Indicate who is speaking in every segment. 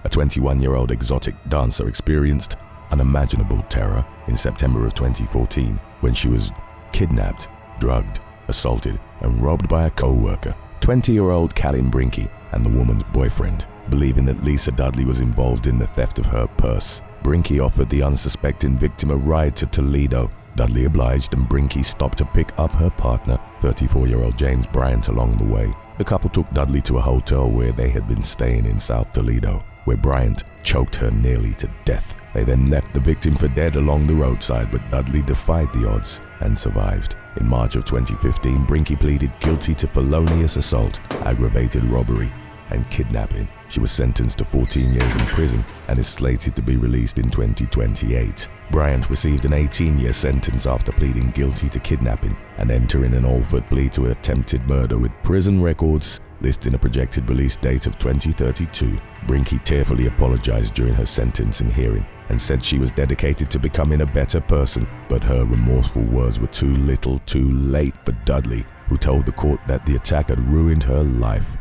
Speaker 1: A 21-year-old exotic dancer experienced unimaginable terror in September of 2014 when she was kidnapped, drugged, assaulted, and robbed by a co-worker, 20-year-old Kalyn Brinkey, and the woman's boyfriend. Believing that Lisa Dudley was involved in the theft of her purse, Brinkey offered the unsuspecting victim a ride to Toledo. Dudley obliged, and Brinkey stopped to pick up her partner, 34-year-old James Bryant, along the way. The couple took Dudley to a hotel where they had been staying in South Toledo, where Bryant choked her nearly to death. They then left the victim for dead along the roadside, but Dudley defied the odds and survived. In March of 2015, Brinkey pleaded guilty to felonious assault, aggravated robbery, and kidnapping. She was sentenced to 14 years in prison and is slated to be released in 2028. Bryant received an 18-year sentence after pleading guilty to kidnapping and entering an all-foot plea to attempted murder with prison records listing a projected release date of 2032. Brinkey tearfully apologized during her sentencing hearing and said she was dedicated to becoming a better person, but her remorseful words were too little too late for Dudley, who told the court that the attack had ruined her life.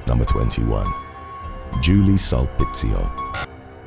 Speaker 1: Number 21. Julie Sulpizio.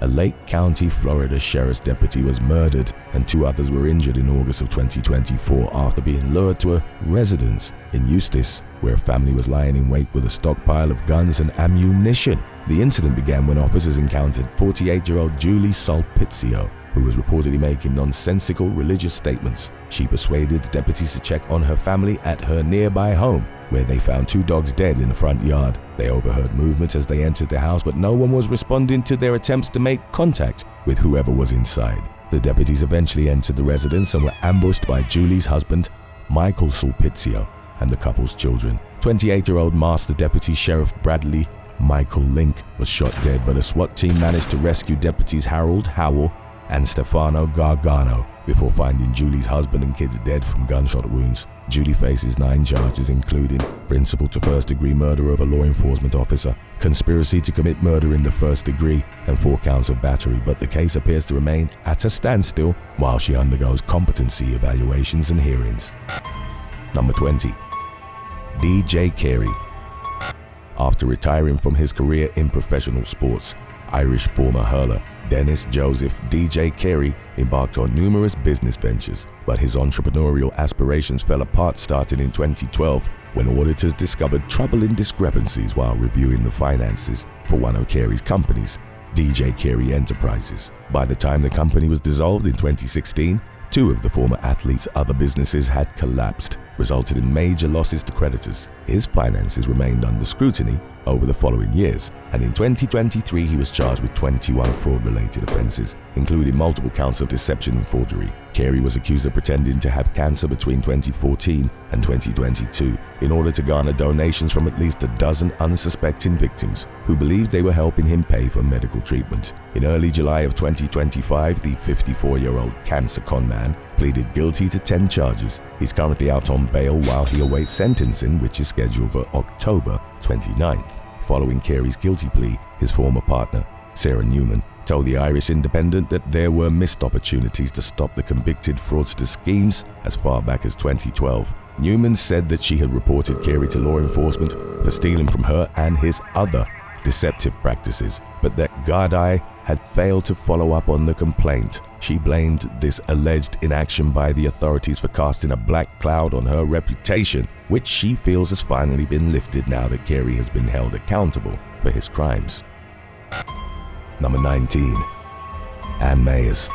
Speaker 1: A Lake County, Florida sheriff's deputy was murdered and 2 others were injured in August of 2024 after being lured to a residence in Eustis, where a family was lying in wait with a stockpile of guns and ammunition. The incident began when officers encountered 48-year-old Julie Sulpizio, who was reportedly making nonsensical religious statements. She persuaded the deputies to check on her family at her nearby home, where they found 2 dogs dead in the front yard. They overheard movement as they entered the house, but no one was responding to their attempts to make contact with whoever was inside. The deputies eventually entered the residence and were ambushed by Julie's husband, Michael Sulpizio, and the couple's children. 28-year-old Master Deputy Sheriff Bradley Michael Link was shot dead, but a SWAT team managed to rescue deputies Harold Howell and Stefano Gargano before finding Julie's husband and kids dead from gunshot wounds. Julie faces 9 charges, including principal to first-degree murder of a law enforcement officer, conspiracy to commit murder in the first degree, and 4 counts of battery, but the case appears to remain at a standstill while she undergoes competency evaluations and hearings. Number 20. DJ Carey. After retiring from his career in professional sports, Irish former hurler Dennis Joseph DJ Carey embarked on numerous business ventures, but his entrepreneurial aspirations fell apart starting in 2012 when auditors discovered troubling discrepancies while reviewing the finances for one of Carey's companies, DJ Carey Enterprises. By the time the company was dissolved in 2016, 2 of the former athlete's other businesses had collapsed, resulting in major losses to creditors. His finances remained under scrutiny over the following years, and in 2023 he was charged with 21 fraud-related offenses, including multiple counts of deception and forgery. Carey was accused of pretending to have cancer between 2014 and 2022 in order to garner donations from at least a dozen unsuspecting victims who believed they were helping him pay for medical treatment. In early July of 2025, the 54-year-old cancer conman pleaded guilty to 10 charges. He's currently out on bail while he awaits sentencing, which is scheduled for October 29th. Following Carey's guilty plea, his former partner, Sarah Newman, told the Irish Independent that there were missed opportunities to stop the convicted fraudster schemes as far back as 2012. Newman said that she had reported Carey to law enforcement for stealing from her and his other deceptive practices, but that Gardai had failed to follow up on the complaint. She blamed this alleged inaction by the authorities for casting a black cloud on her reputation, which she feels has finally been lifted now that Carey has been held accountable for his crimes. Number 19. Ann Mayers.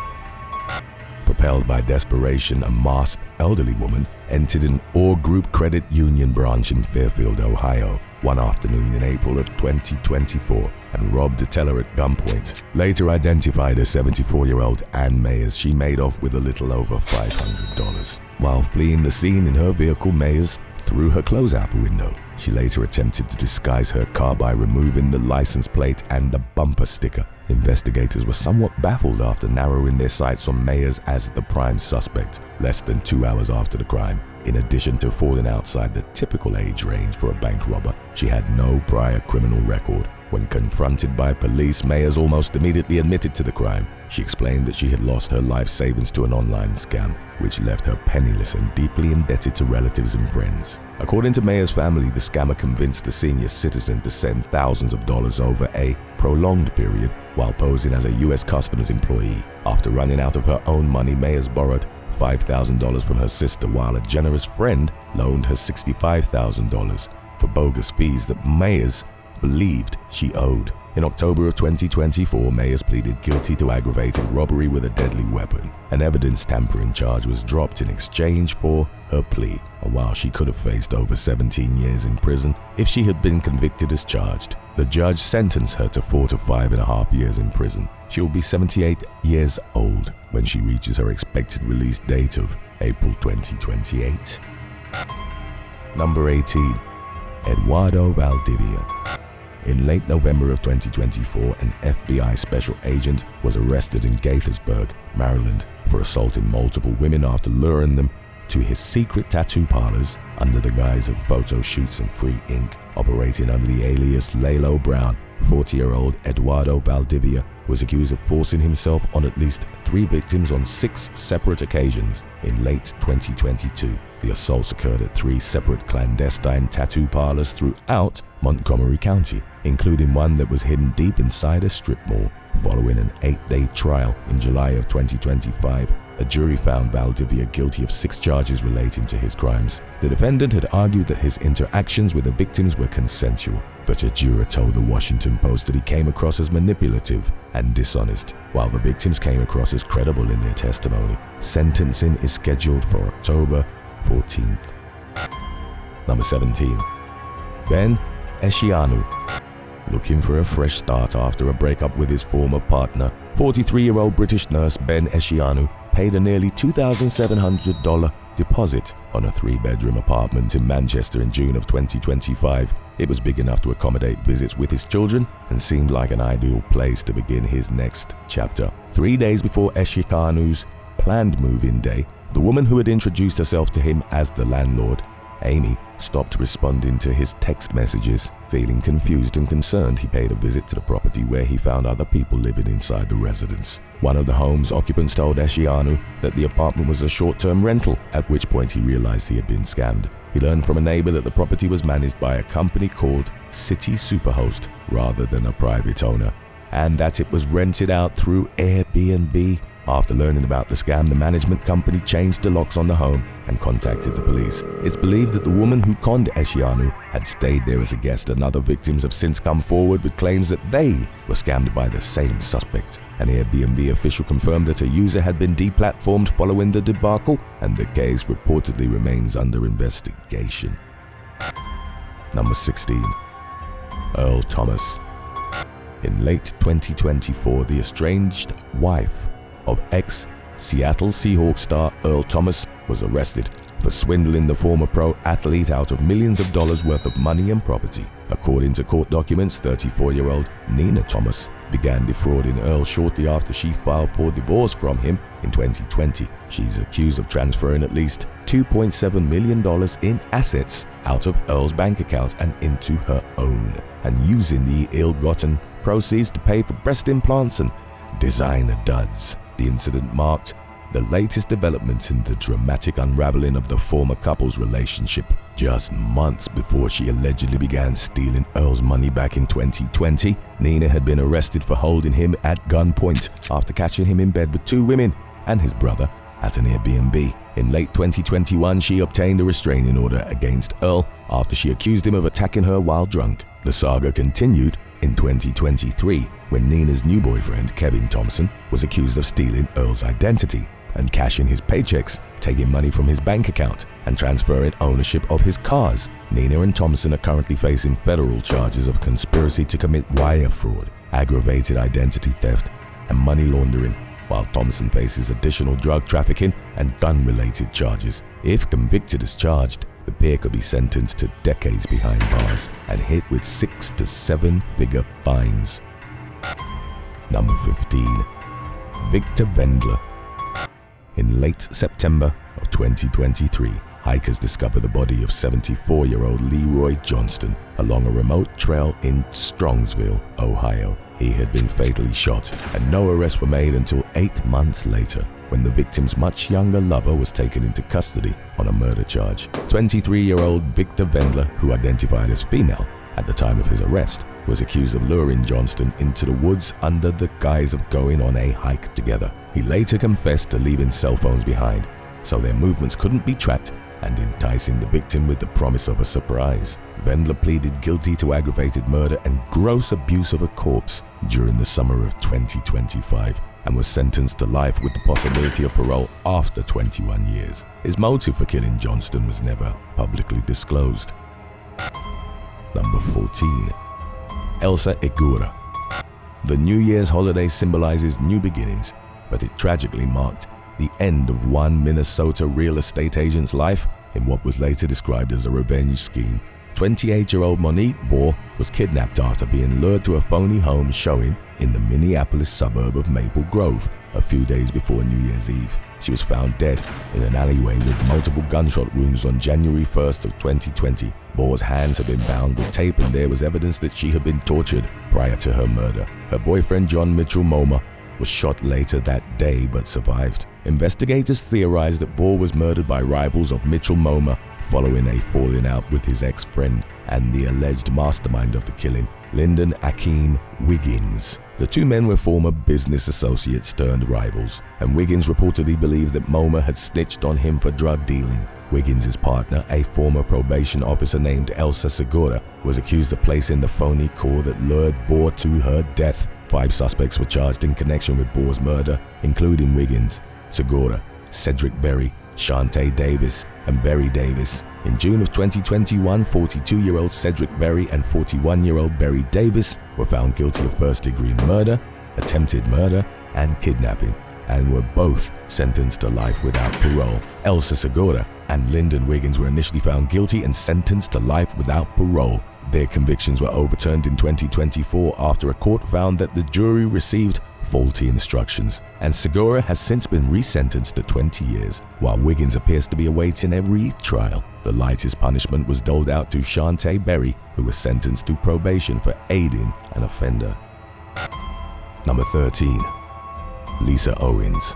Speaker 1: Propelled by desperation, a masked elderly woman entered an Orr Group credit union branch in Fairfield, Ohio, one afternoon in April of 2024 and robbed a teller at gunpoint. Later identified as 74-year-old Ann Mayers, she made off with a little over $500. While fleeing the scene in her vehicle, Mayers threw her clothes out the window. She later attempted to disguise her car by removing the license plate and the bumper sticker. Investigators were somewhat baffled after narrowing their sights on Mayers as the prime suspect, less than 2 hours after the crime. In addition to falling outside the typical age range for a bank robber, she had no prior criminal record. When confronted by police, Mayers almost immediately admitted to the crime. She explained that she had lost her life savings to an online scam, which left her penniless and deeply indebted to relatives and friends. According to Mayers' family, the scammer convinced the senior citizen to send thousands of dollars over a prolonged period while posing as a U.S. Customs employee. After running out of her own money, Mayers borrowed $5,000 from her sister, while a generous friend loaned her $65,000 for bogus fees that Mayers believed she owed. In October of 2024, Mayers pleaded guilty to aggravated robbery with a deadly weapon. An evidence tampering charge was dropped in exchange for her plea, and while she could have faced over 17 years in prison if she had been convicted as charged, the judge sentenced her to 4 to 5.5 years in prison. She will be 78 years old when she reaches her expected release date of April 2028. Number 18. Eduardo Valdivia. In late November of 2024, an FBI special agent was arrested in Gaithersburg, Maryland, for assaulting multiple women after luring them to his secret tattoo parlors under the guise of photo shoots and free ink. Operating under the alias Lalo Brown, 40-year-old Eduardo Valdivia was accused of forcing himself on at least 3 victims on 6 separate occasions in late 2022. The assaults occurred at 3 separate clandestine tattoo parlors throughout Montgomery County, including one that was hidden deep inside a strip mall. Following an 8-day trial in July of 2025, a jury found Valdivia guilty of 6 charges relating to his crimes. The defendant had argued that his interactions with the victims were consensual, but a juror told the Washington Post that he came across as manipulative and dishonest, while the victims came across as credible in their testimony. Sentencing is scheduled for October 14th. Number 17. Ben Echianu. Looking for a fresh start after a breakup with his former partner, 43-year-old British nurse Ben Echianu paid a nearly $2,700 deposit on a 3-bedroom apartment in Manchester in June of 2025. It was big enough to accommodate visits with his children and seemed like an ideal place to begin his next chapter. 3 days before Echianu's planned move-in day, the woman who had introduced herself to him as the landlord, Amy, stopped responding to his text messages. Feeling confused and concerned, he paid a visit to the property where he found other people living inside the residence. One of the home's occupants told Echianu that the apartment was a short-term rental, at which point he realized he had been scammed. He learned from a neighbor that the property was managed by a company called City Superhost rather than a private owner, and that it was rented out through Airbnb. After learning about the scam, the management company changed the locks on the home and contacted the police. It's believed that the woman who conned Echianu had stayed there as a guest, and other victims have since come forward with claims that they were scammed by the same suspect. An Airbnb official confirmed that a user had been deplatformed following the debacle, and the case reportedly remains under investigation. Number 16. Earl Thomas. In late 2024, the estranged wife of ex-Seattle Seahawks star Earl Thomas was arrested for swindling the former pro athlete out of millions of dollars worth of money and property. According to court documents, 34-year-old Nina Thomas began defrauding Earl shortly after she filed for divorce from him in 2020. She's accused of transferring at least $2.7 million in assets out of Earl's bank account and into her own, and using the ill-gotten proceeds to pay for breast implants and designer duds. The incident marked the latest development in the dramatic unraveling of the former couple's relationship. Just months before she allegedly began stealing Earl's money back in 2020, Nina had been arrested for holding him at gunpoint after catching him in bed with 2 women and his brother at an Airbnb. In late 2021, she obtained a restraining order against Earl after she accused him of attacking her while drunk. The saga continued in 2023, when Nina's new boyfriend, Kevin Thompson, was accused of stealing Earl's identity and cashing his paychecks, taking money from his bank account, and transferring ownership of his cars. Nina and Thompson are currently facing federal charges of conspiracy to commit wire fraud, aggravated identity theft, and money laundering, while Thompson faces additional drug trafficking and gun-related charges. If convicted as charged, the pair could be sentenced to decades behind bars and hit with 6 to 7-figure fines. Number 15. Viktor Vendler. In late September of 2023, hikers discovered the body of 74-year-old Leroy Johnston along a remote trail in Strongsville, Ohio. He had been fatally shot, and no arrests were made until 8 months later, when the victim's much younger lover was taken into custody on a murder charge. 23-year-old Viktor Vendler, who identified as female at the time of his arrest, was accused of luring Johnston into the woods under the guise of going on a hike together. He later confessed to leaving cell phones behind, so their movements couldn't be tracked, and enticing the victim with the promise of a surprise. Vendler pleaded guilty to aggravated murder and gross abuse of a corpse during the summer of 2025 and was sentenced to life with the possibility of parole after 21 years. His motive for killing Johnston was never publicly disclosed. Number 14. Elsa Egura. The New Year's holiday symbolizes new beginnings, but it tragically marked the end of one Minnesota real estate agent's life in what was later described as a revenge scheme. 28-year-old Monique Bohr was kidnapped after being lured to a phony home showing in the Minneapolis suburb of Maple Grove a few days before New Year's Eve. She was found dead in an alleyway with multiple gunshot wounds on January 1st of 2020. Bohr's hands had been bound with tape and there was evidence that she had been tortured prior to her murder. Her boyfriend John Mitchell Moma was shot later that day but survived. Investigators theorized that Bohr was murdered by rivals of Mitchell Moma following a falling out with his ex-friend and the alleged mastermind of the killing, Lyndon Akeem Wiggins. The two men were former business associates turned rivals, and Wiggins reportedly believed that Moma had snitched on him for drug dealing. Wiggins' partner, a former probation officer named Elsa Egura, was accused of placing the phony call that lured Bohr to her death. 5 suspects were charged in connection with Bohr's murder, including Wiggins, Segura, Cedric Berry, Shantae Davis, and Berry Davis. In June of 2021, 42-year-old Cedric Berry and 41-year-old Berry Davis were found guilty of first-degree murder, attempted murder, and kidnapping, and were both sentenced to life without parole. Elsa Segura and Lyndon Wiggins were initially found guilty and sentenced to life without parole. Their convictions were overturned in 2024 after a court found that the jury received faulty instructions, and Segura has since been resentenced to 20 years, while Wiggins appears to be awaiting a retrial. The lightest punishment was doled out to Shantae Berry, who was sentenced to probation for aiding an offender. Number 13. Lisa Owens.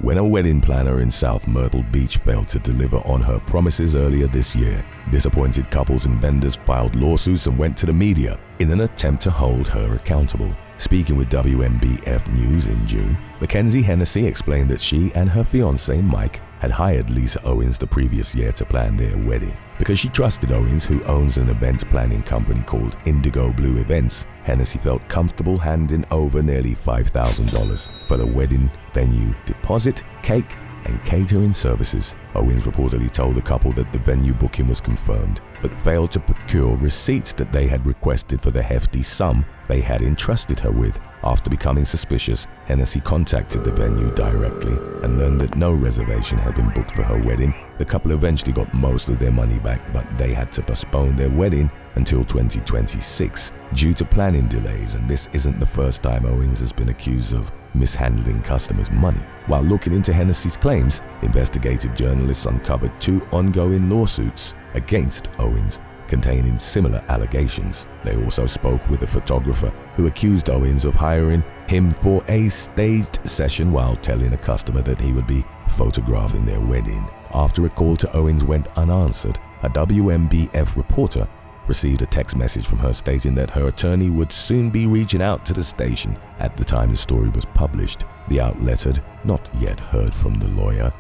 Speaker 1: When a wedding planner in South Myrtle Beach failed to deliver on her promises earlier this year, disappointed couples and vendors filed lawsuits and went to the media in an attempt to hold her accountable. Speaking with WMBF News in June, Mackenzie Hennessy explained that she and her fiancé Mike had hired Lisa Owens the previous year to plan their wedding. Because she trusted Owens, who owns an event planning company called Indigo Blue Events, Hennessy felt comfortable handing over nearly $5,000 for the wedding venue deposit, cake, and catering services. Owens reportedly told the couple that the venue booking was confirmed, but failed to procure receipts that they had requested for the hefty sum they had entrusted her with. After becoming suspicious, Hennessy contacted the venue directly and learned that no reservation had been booked for her wedding. The couple eventually got most of their money back, but they had to postpone their wedding until 2026 due to planning delays, and this isn't the first time Owens has been accused of mishandling customers' money. While looking into Hennessy's claims, investigative journalists uncovered 2 ongoing lawsuits against Owens containing similar allegations. They also spoke with a photographer who accused Owens of hiring him for a staged session while telling a customer that he would be photographing their wedding. After a call to Owens went unanswered, a WMBF reporter received a text message from her stating that her attorney would soon be reaching out to the station. At the time the story was published, the outlet had not yet heard from the lawyer.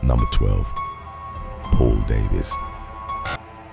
Speaker 1: Number 12. Paul Davis.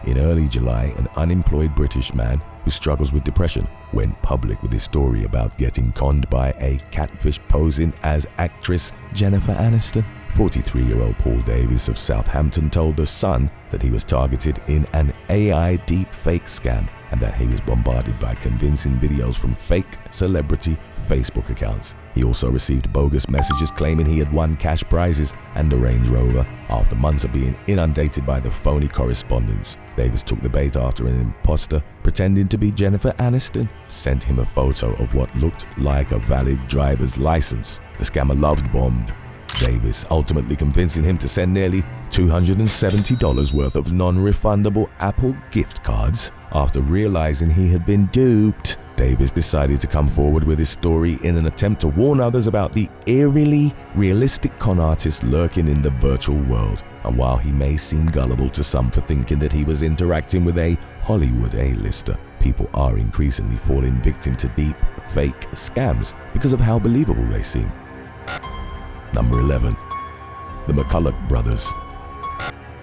Speaker 1: In early July, an unemployed British man who struggles with depression went public with his story about getting conned by a catfish posing as actress Jennifer Aniston. 43-year-old Paul Davis of Southampton told The Sun that he was targeted in an AI deepfake scam and that he was bombarded by convincing videos from fake celebrity Facebook accounts. He also received bogus messages claiming he had won cash prizes and a Range Rover after months of being inundated by the phony correspondence. Davis took the bait after an imposter pretending to be Jennifer Aniston sent him a photo of what looked like a valid driver's license. The scammer love-bombed Davis, ultimately convincing him to send nearly $270 worth of non-refundable Apple gift cards. After realizing he had been duped, Davis decided to come forward with his story in an attempt to warn others about the eerily realistic con artist lurking in the virtual world. And while he may seem gullible to some for thinking that he was interacting with a Hollywood A-lister, people are increasingly falling victim to deep fake scams because of how believable they seem. Number 11. The McCulloch Brothers.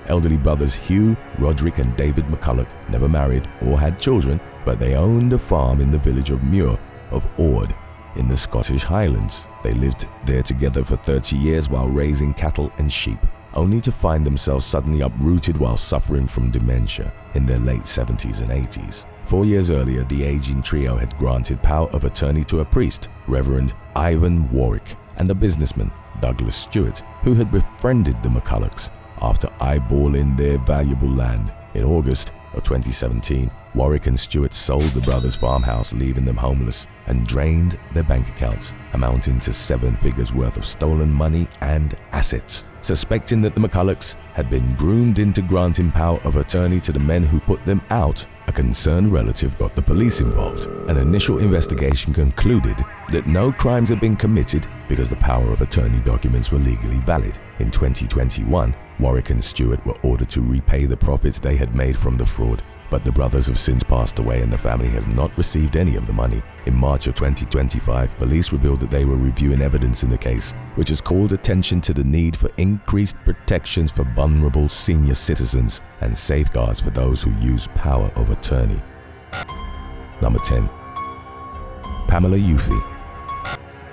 Speaker 1: Elderly brothers Hugh, Roderick and David McCulloch never married or had children, but they owned a farm in the village of Muir of Ord in the Scottish Highlands. They lived there together for 30 years while raising cattle and sheep, only to find themselves suddenly uprooted while suffering from dementia in their late 70s and 80s. 4 years earlier, the aging trio had granted power of attorney to a priest, Reverend Ivan Warwick, and a businessman, Douglas Stewart, who had befriended the McCullochs after eyeballing their valuable land. In August of 2017, Warwick and Stewart sold the brothers' farmhouse, leaving them homeless, and drained their bank accounts, amounting to 7 figures worth of stolen money and assets. Suspecting that the McCullochs had been groomed into granting power of attorney to the men who put them out, a concerned relative got the police involved. An initial investigation concluded that no crimes had been committed because the power of attorney documents were legally valid. In 2021, Warwick and Stewart were ordered to repay the profits they had made from the fraud, but the brothers have since passed away and the family has not received any of the money. In March of 2025, police revealed that they were reviewing evidence in the case, which has called attention to the need for increased protections for vulnerable senior citizens and safeguards for those who use power of attorney. Number 10. Pamela Ufie.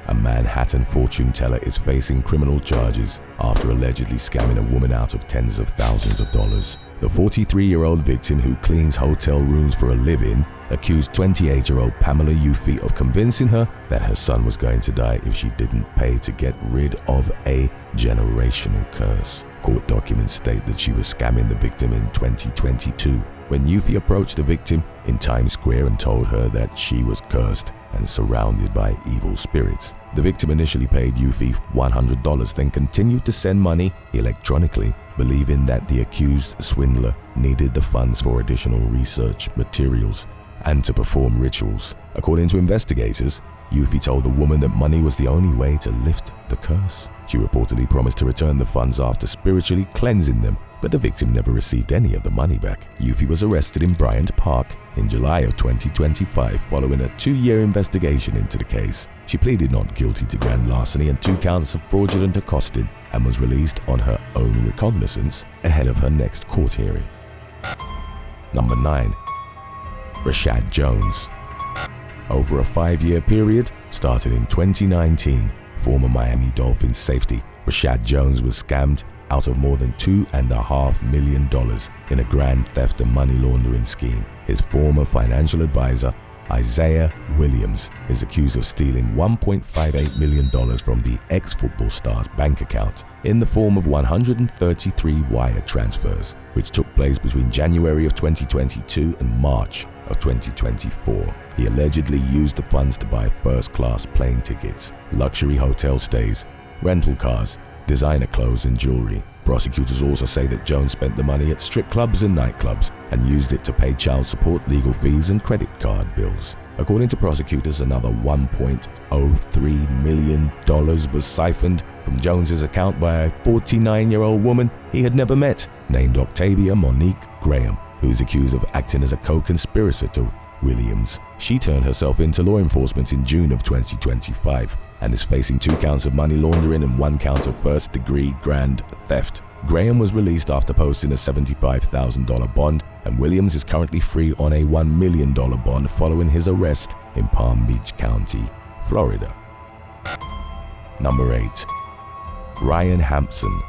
Speaker 1: A Manhattan fortune teller is facing criminal charges after allegedly scamming a woman out of tens of thousands of dollars. The 43-year-old victim, who cleans hotel rooms for a living, accused 28-year-old Pamela Ufie of convincing her that her son was going to die if she didn't pay to get rid of a generational curse. Court documents state that she was scamming the victim in 2022 when Ufie approached the victim in Times Square and told her that she was cursed and surrounded by evil spirits. The victim initially paid Ufie $100, then continued to send money electronically, believing that the accused swindler needed the funds for additional research materials and to perform rituals. According to investigators, Ufie told the woman that money was the only way to lift the curse. She reportedly promised to return the funds after spiritually cleansing them, but the victim never received any of the money back. Ufie was arrested in Bryant Park in July of 2025 following a 2-year investigation into the case. She pleaded not guilty to grand larceny and 2 counts of fraudulent accosting and was released on her own recognizance ahead of her next court hearing. Number 9. Reshad Jones. Over a 5-year period, starting in 2019, former Miami Dolphins safety Reshad Jones was scammed out of more than $2.5 million in a grand theft and money laundering scheme. His former financial advisor, Isaiah Williams, is accused of stealing $1.58 million from the ex-football star's bank account in the form of 133 wire transfers, which took place between January of 2022 and March of 2024. He allegedly used the funds to buy first-class plane tickets, luxury hotel stays, rental cars, designer clothes and jewelry. Prosecutors also say that Jones spent the money at strip clubs and nightclubs and used it to pay child support, legal fees and credit card bills. According to prosecutors, another $1.03 million was siphoned from Jones's account by a 49-year-old woman he had never met, named Octavia Monique Graham, who is accused of acting as a co-conspirator to Williams. She turned herself into law enforcement in June of 2025 and is facing 2 counts of money laundering and 1 count of first-degree grand theft. Graham was released after posting a $75,000 bond, and Williams is currently free on a $1 million bond following his arrest in Palm Beach County, Florida. Number 8. Ryan Hampson.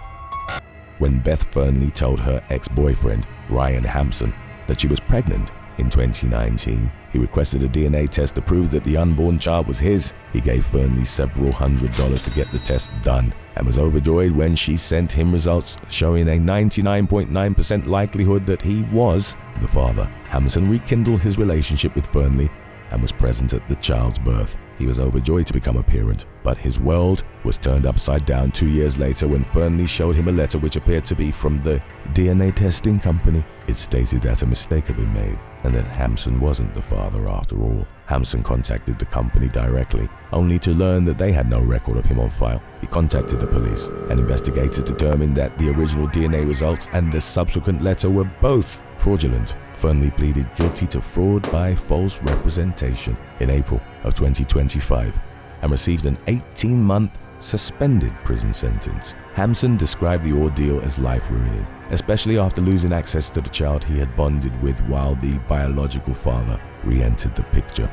Speaker 1: When Beth Fernley told her ex-boyfriend, Ryan Hampson, that she was pregnant in 2019, he requested a DNA test to prove that the unborn child was his. He gave Fernley several $100s to get the test done and was overjoyed when she sent him results showing a 99.9% likelihood that he was the father. Hampson rekindled his relationship with Fernley and was present at the child's birth. He was overjoyed to become a parent, but his world was turned upside down 2 years later when Fernley showed him a letter which appeared to be from the DNA testing company. It stated that a mistake had been made and that Hampson wasn't the father after all. Hampson contacted the company directly, only to learn that they had no record of him on file. He contacted the police, and investigators determined that the original DNA results and the subsequent letter were both fraudulent. Vendler pleaded guilty to fraud by false representation in April of 2025 and received an 18-month suspended prison sentence. Hampson described the ordeal as life-ruining, especially after losing access to the child he had bonded with while the biological father re-entered the picture.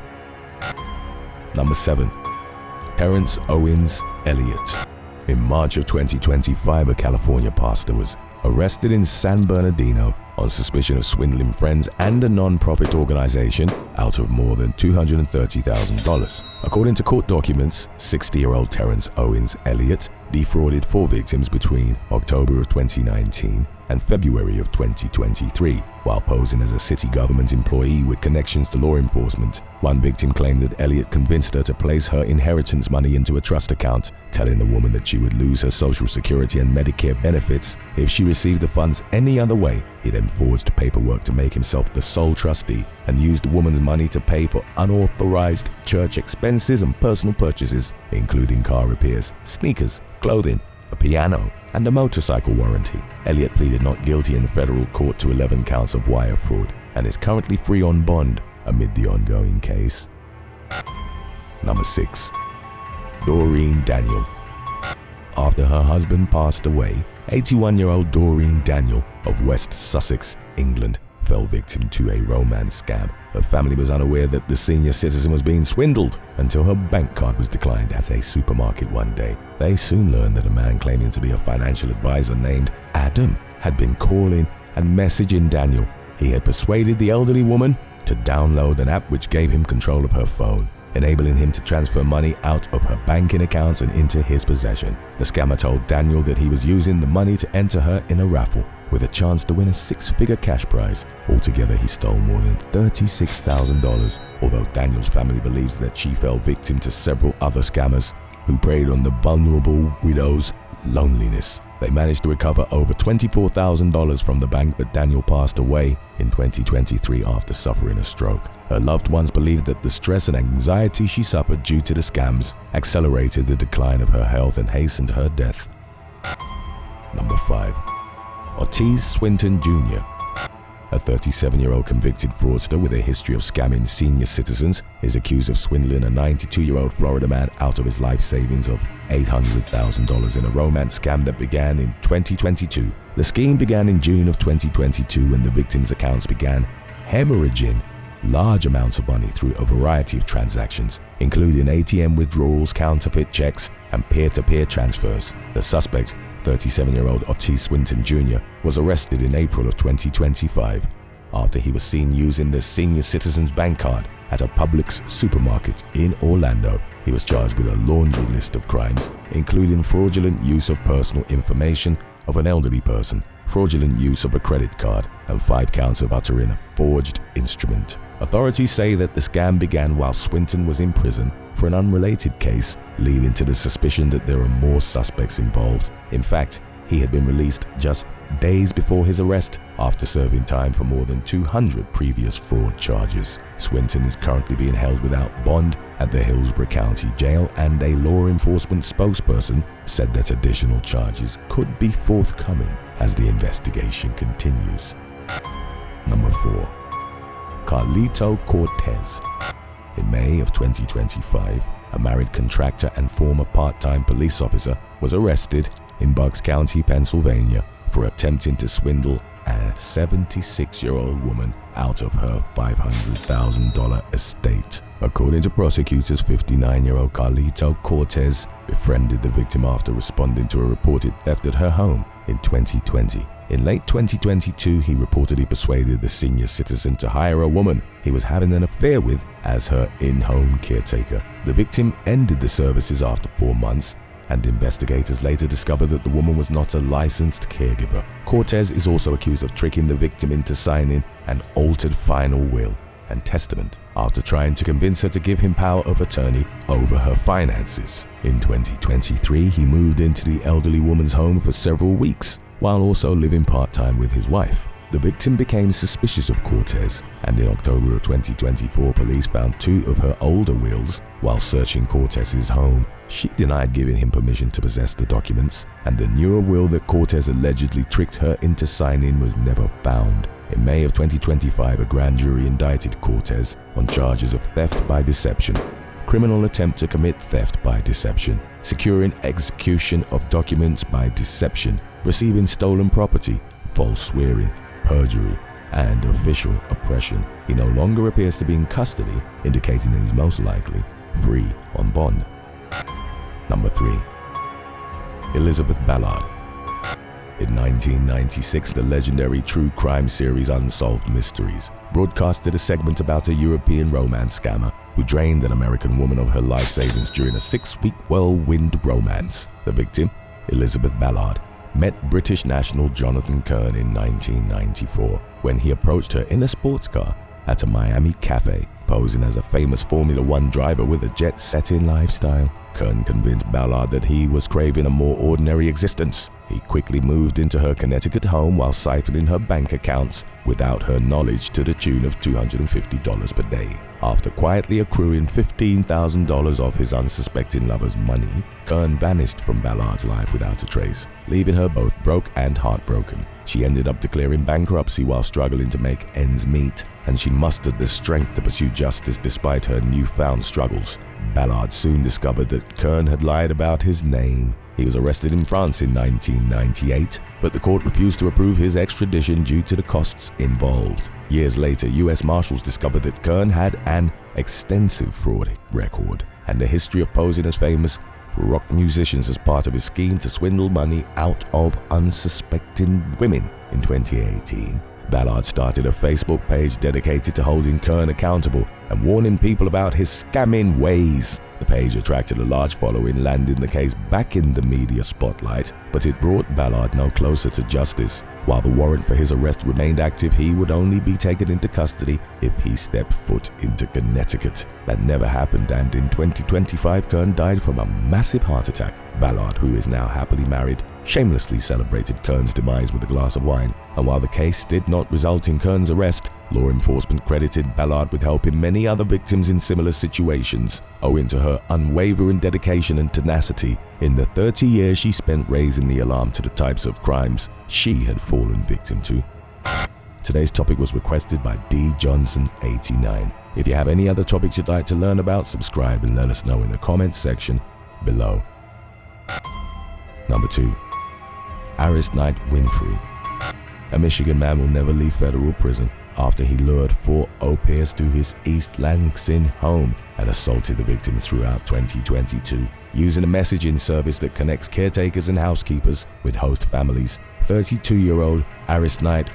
Speaker 1: Number 7. Terrance Owens Elliott. In March of 2025, a California pastor was arrested in San Bernardino on suspicion of swindling friends and a non-profit organization out of more than $230,000. According to court documents, 60-year-old Terrance Owens Elliott defrauded 4 victims between October of 2019 and February of 2023, while posing as a city government employee with connections to law enforcement. One victim claimed that Elliott convinced her to place her inheritance money into a trust account, telling the woman that she would lose her Social Security and Medicare benefits if she received the funds any other way. He then forged paperwork to make himself the sole trustee and used the woman's money to pay for unauthorized church expenses and personal purchases, including car repairs, sneakers, clothing, a piano, and a motorcycle warranty. Elliott pleaded not guilty in federal court to 11 counts of wire fraud and is currently free on bond amid the ongoing case. Number 6. Doreen Daniel. After her husband passed away, 81-year-old Doreen Daniel of West Sussex, England, fell victim to a romance scam. Her family was unaware that the senior citizen was being swindled until her bank card was declined at a supermarket one day. They soon learned that a man claiming to be a financial advisor named Adam had been calling and messaging Daniel. He had persuaded the elderly woman to download an app which gave him control of her phone, enabling him to transfer money out of her banking accounts and into his possession. The scammer told Daniel that he was using the money to enter her in a raffle with a chance to win a 6-figure cash prize. Altogether, he stole more than $36,000, although Daniel's family believes that she fell victim to several other scammers who preyed on the vulnerable widow's loneliness. They managed to recover over $24,000 from the bank, but Daniel passed away in 2023 after suffering a stroke. Her loved ones believed that the stress and anxiety she suffered due to the scams accelerated the decline of her health and hastened her death. Number 5. Otiz Swinton Jr. A 37-year-old convicted fraudster with a history of scamming senior citizens is accused of swindling a 92-year-old Florida man out of his life savings of $800,000 in a romance scam that began in 2022. The scheme began in June of 2022 when the victim's accounts began hemorrhaging large amounts of money through a variety of transactions, including ATM withdrawals, counterfeit checks, and peer-to-peer transfers. The suspect, 37-year-old Otiz Swinton Jr., was arrested in April of 2025 after he was seen using the senior citizen's bank card at a Publix supermarket in Orlando. He was charged with a laundry list of crimes, including fraudulent use of personal information of an elderly person, fraudulent use of a credit card, and 5 counts of uttering a forged instrument. Authorities say that the scam began while Swinton was in prison for an unrelated case, leading to the suspicion that there are more suspects involved. In fact, he had been released just days before his arrest after serving time for more than 200 previous fraud charges. Swinton is currently being held without bond at the Hillsborough County Jail, and a law enforcement spokesperson said that additional charges could be forthcoming as the investigation continues. Number 4. Carlito Cortez. In May of 2025, a married contractor and former part-time police officer was arrested in Bucks County, Pennsylvania, for attempting to swindle a 76-year-old woman out of her $500,000 estate. According to prosecutors, 59-year-old Carlito Cortez befriended the victim after responding to a reported theft at her home in 2020. In late 2022, he reportedly persuaded the senior citizen to hire a woman he was having an affair with as her in-home caretaker. The victim ended the services after 4 months, and investigators later discovered that the woman was not a licensed caregiver. Cortez is also accused of tricking the victim into signing an altered final will and testament after trying to convince her to give him power of attorney over her finances. In 2023, he moved into the elderly woman's home for several weeks, while also living part-time with his wife. The victim became suspicious of Cortez, and in October of 2024, police found 2 of her older wills while searching Cortez's home. She denied giving him permission to possess the documents, and the newer will that Cortez allegedly tricked her into signing was never found. In May of 2025, a grand jury indicted Cortez on charges of theft by deception, criminal attempt to commit theft by deception, securing execution of documents by deception, receiving stolen property, false swearing, perjury, and official oppression. He no longer appears to be in custody, indicating that he's most likely free on bond. Number 3. Elizabeth Ballard. In 1996, the legendary true crime series Unsolved Mysteries broadcasted a segment about a European romance scammer who drained an American woman of her life savings during a 6-week whirlwind romance. The victim, Elizabeth Ballard, met British national Jonathan Kern in 1994 when he approached her in a sports car at a Miami cafe, posing as a famous Formula One driver with a jet-setting lifestyle. Kern convinced Ballard that he was craving a more ordinary existence. He quickly moved into her Connecticut home while siphoning her bank accounts without her knowledge to the tune of $250 per day. After quietly accruing $15,000 of his unsuspecting lover's money, Kern vanished from Ballard's life without a trace, leaving her both broke and heartbroken. She ended up declaring bankruptcy while struggling to make ends meet, and she mustered the strength to pursue justice despite her newfound struggles. Ballard soon discovered that Kern had lied about his name. He was arrested in France in 1998, but the court refused to approve his extradition due to the costs involved. Years later, U.S. Marshals discovered that Kern had an extensive fraud record and a history of posing as famous rock musicians as part of his scheme to swindle money out of unsuspecting women. In 2018, Ballard started a Facebook page dedicated to holding Kern accountable and warning people about his scamming ways. The page attracted a large following, landing the case back in the media spotlight, but it brought Ballard no closer to justice. While the warrant for his arrest remained active, he would only be taken into custody if he stepped foot into Connecticut. That never happened, and in 2025, Kern died from a massive heart attack. Ballard, who is now happily married, shamelessly celebrated Kern's demise with a glass of wine, and while the case did not result in Kern's arrest, law enforcement credited Ballard with helping many other victims in similar situations. Owing to her unwavering dedication and tenacity, in the 30 years she spent raising the alarm to the types of crimes she had fallen victim to. Today's topic was requested by D. Johnson89. If you have any other topics you'd like to learn about, subscribe and let us know in the comments section below. Number 2. Arisknight Winfree. A Michigan man will never leave federal prison after he lured 4 au pairs to his East Lansing home and assaulted the victim throughout 2022. Using a messaging service that connects caretakers and housekeepers with host families, 32-year-old Arisknight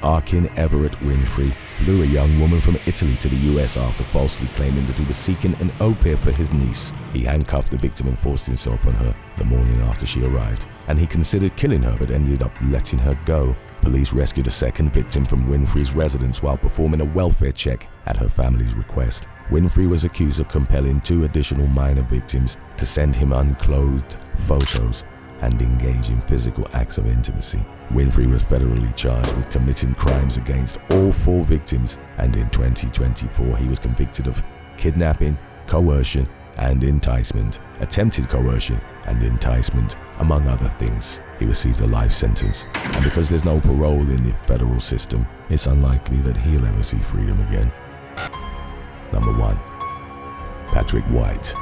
Speaker 1: Everett Winfree flew a young woman from Italy to the US after falsely claiming that he was seeking an au pair for his niece. He handcuffed the victim and forced himself on her the morning after she arrived, and he considered killing her but ended up letting her go. Police rescued a second victim from Winfree's residence while performing a welfare check at her family's request. Winfree was accused of compelling 2 additional minor victims to send him unclothed photos and engage in physical acts of intimacy. Winfree was federally charged with committing crimes against all 4 victims, and in 2024 he was convicted of kidnapping, coercion, and enticement, attempted coercion and enticement, among other things. He received a life sentence, and because there's no parole in the federal system, it's unlikely that he'll ever see freedom again. Number 1. Patrick White.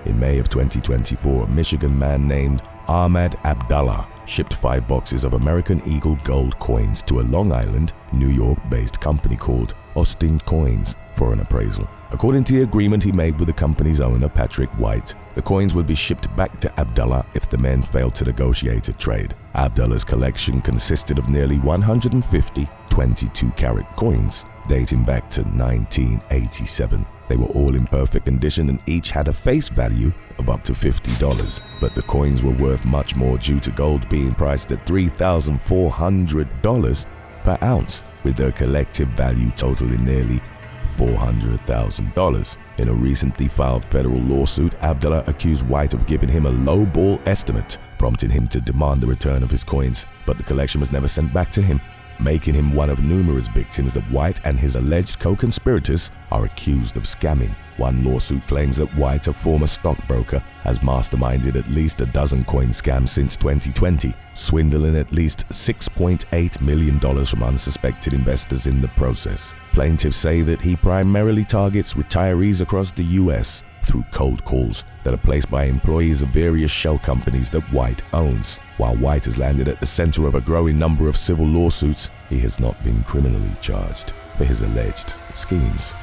Speaker 1: In May of 2024, a Michigan man named Ahmad Abdallah shipped 5 boxes of American Eagle gold coins to a Long Island, New York-based company called Austin Coins for an appraisal. According to the agreement he made with the company's owner, Patrick White, the coins would be shipped back to Abdallah if the men failed to negotiate a trade. Abdallah's collection consisted of nearly 150 22-carat coins dating back to 1987. They were all in perfect condition and each had a face value of up to $50, but the coins were worth much more due to gold being priced at $3,400 per ounce, with their collective value totaling nearly $400,000. In a recently filed federal lawsuit, Abdallah accused White of giving him a low-ball estimate, prompting him to demand the return of his coins, but the collection was never sent back to him. making him one of numerous victims that White and his alleged co-conspirators are accused of scamming. One lawsuit claims that White, a former stockbroker, has masterminded at least a dozen coin scams since 2020, swindling at least $6.8 million from unsuspected investors in the process. Plaintiffs say that he primarily targets retirees across the US through cold calls that are placed by employees of various shell companies that White owns. While White has landed at the center of a growing number of civil lawsuits, he has not been criminally charged for his alleged schemes.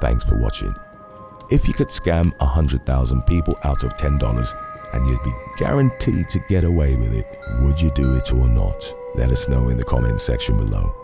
Speaker 1: Thanks for watching. If you could scam 100,000 people out of $10 and you'd be guaranteed to get away with it, would you do it or not? Let us know in the comments section below.